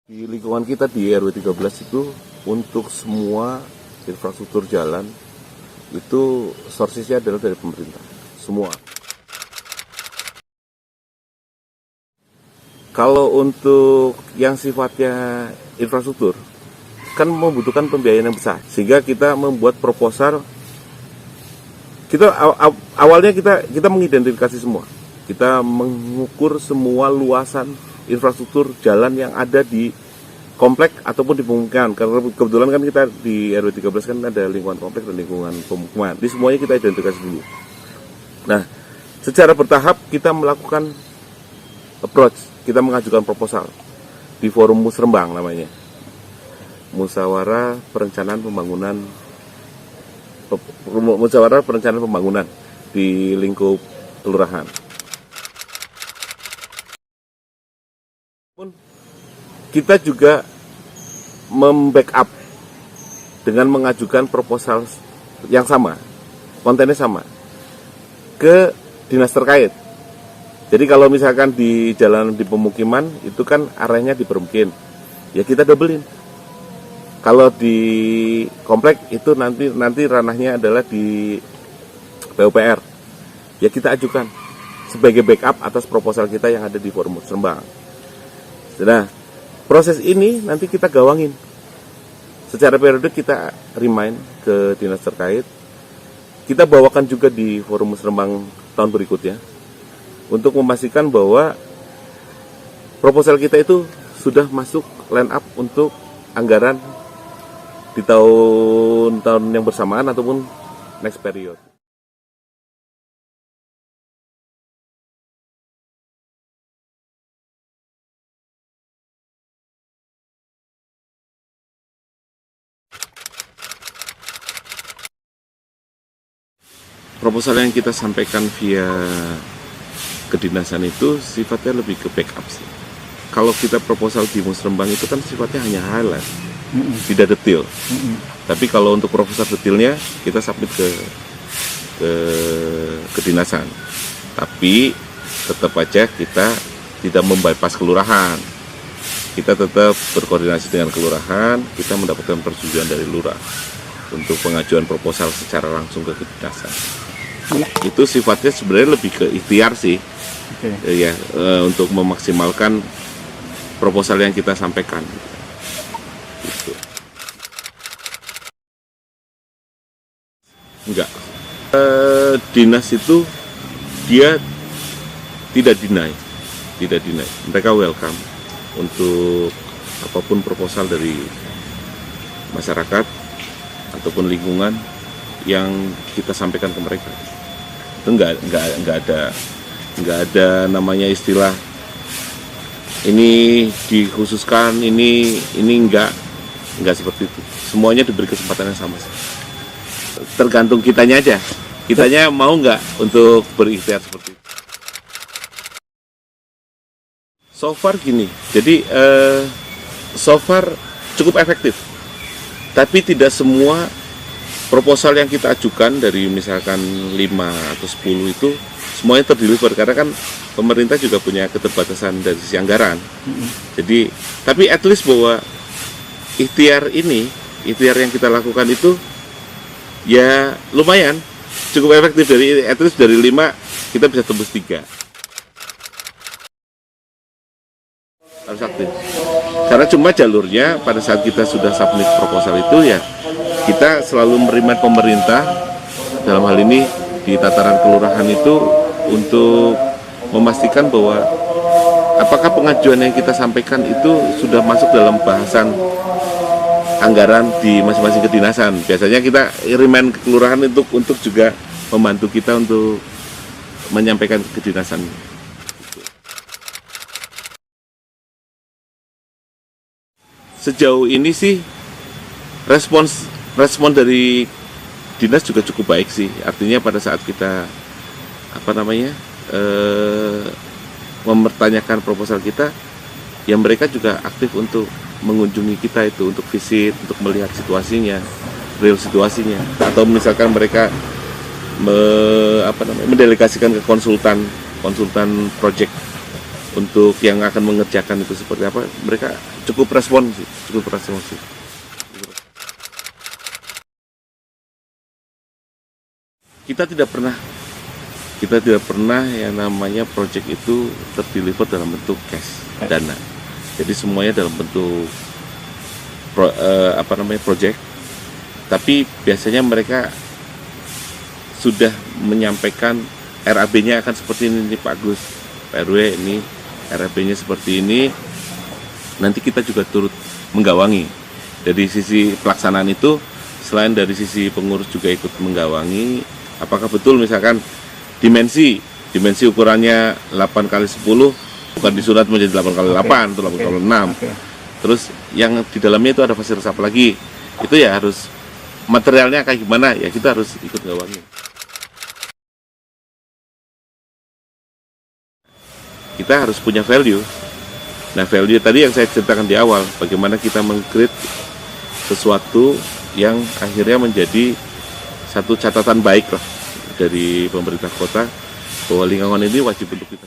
Di lingkungan kita di RW 13 itu untuk semua infrastruktur jalan itu sourcesnya adalah dari pemerintah, semua. Kalau untuk yang sifatnya infrastruktur, kan membutuhkan pembiayaan yang besar, sehingga kita membuat proposal. Kita awalnya kita mengidentifikasi semua, kita mengukur semua luasan infrastruktur jalan yang ada di komplek ataupun di pemukiman. Karena kebetulan kan kita di RW 13 kan ada lingkungan komplek dan lingkungan pemukiman. Di semuanya kita identifikasi dulu. Nah, secara bertahap kita melakukan approach, kita mengajukan proposal di forum Musrembang namanya. Musyawarah Perencanaan Pembangunan di lingkup kelurahan. Kita juga membackup dengan mengajukan proposal yang sama, kontennya sama, ke dinas terkait. Jadi kalau misalkan di jalan di pemukiman itu kan arahnya di permukiman, ya kita doublein. Kalau di komplek itu nanti ranahnya adalah di PUPR, ya kita ajukan sebagai backup atas proposal kita yang ada di forum Musrembang. Nah, proses ini nanti kita gawangin. Secara periodik kita remind ke dinas terkait. Kita bawakan juga di forum Musrembang tahun berikutnya untuk memastikan bahwa proposal kita itu sudah masuk line up untuk anggaran di tahun-tahun yang bersamaan ataupun next period. Proposal yang kita sampaikan via kedinasan itu sifatnya lebih ke backup sih. Kalau kita proposal di Musrembang itu kan sifatnya hanya highlight, tidak detail. Tapi kalau untuk proposal detailnya kita submit ke kedinasan. Tapi tetap aja kita tidak membypass kelurahan. Kita tetap berkoordinasi dengan kelurahan, kita mendapatkan persetujuan dari lurah untuk pengajuan proposal secara langsung ke kedinasan. Itu sifatnya sebenarnya lebih ke ikhtiar sih, ya, untuk memaksimalkan proposal yang kita sampaikan. Gitu. Enggak, dinas itu dia tidak deny, mereka welcome untuk apapun proposal dari masyarakat ataupun lingkungan yang kita sampaikan ke mereka. Itu enggak ada namanya istilah ini dikhususkan, ini enggak seperti itu. Semuanya diberi kesempatan yang sama sih. Tergantung kitanya aja. Kitanya mau nggak untuk berikhtiar seperti itu. So far gini, jadi so far cukup efektif. Tapi tidak semua proposal yang kita ajukan dari misalkan 5 atau 10 itu semuanya terdeliver, karena kan pemerintah juga punya keterbatasan dari sisi anggaran. Jadi, tapi at least bahwa ikhtiar yang kita lakukan itu ya lumayan cukup efektif. Dari at least dari 5 kita bisa tembus 3. Harus aktif. Karena cuma jalurnya pada saat kita sudah submit proposal itu ya kita selalu menerima pemerintah dalam hal ini di tataran kelurahan itu untuk memastikan bahwa apakah pengajuan yang kita sampaikan itu sudah masuk dalam bahasan anggaran di masing-masing kedinasan. Biasanya kita remind ke kelurahan untuk juga membantu kita untuk menyampaikan ke kedinasan. Sejauh ini sih respon dari dinas juga cukup baik sih. Artinya pada saat kita mempertanyakan proposal kita, ya mereka juga aktif untuk mengunjungi kita itu, untuk visit, untuk melihat situasinya, real situasinya. Atau misalkan mereka mendelegasikan ke konsultan project untuk yang akan mengerjakan itu seperti apa, mereka cukup responsif. Kita tidak pernah yang namanya project itu terdeliver dalam bentuk cash dana. Jadi semuanya dalam bentuk project. Tapi biasanya mereka sudah menyampaikan RAB-nya akan seperti ini Pak Agus, Pak RW, ini RAB-nya seperti ini. Nanti kita juga turut menggawangi. Dari sisi pelaksanaan itu, selain dari sisi pengurus juga ikut menggawangi. Apakah betul misalkan dimensi ukurannya 8x10 bukan disurat menjadi 8x8 atau 8x6. Terus yang di dalamnya itu ada fasilitas apa lagi? Itu ya harus materialnya kayak gimana ya, kita harus ikut gawangi. Kita harus punya value. Nah, value tadi yang saya ceritakan di awal, bagaimana kita meng-create sesuatu yang akhirnya menjadi satu catatan baik lah dari pemerintah kota bahwa lingkungan ini wajib untuk kita.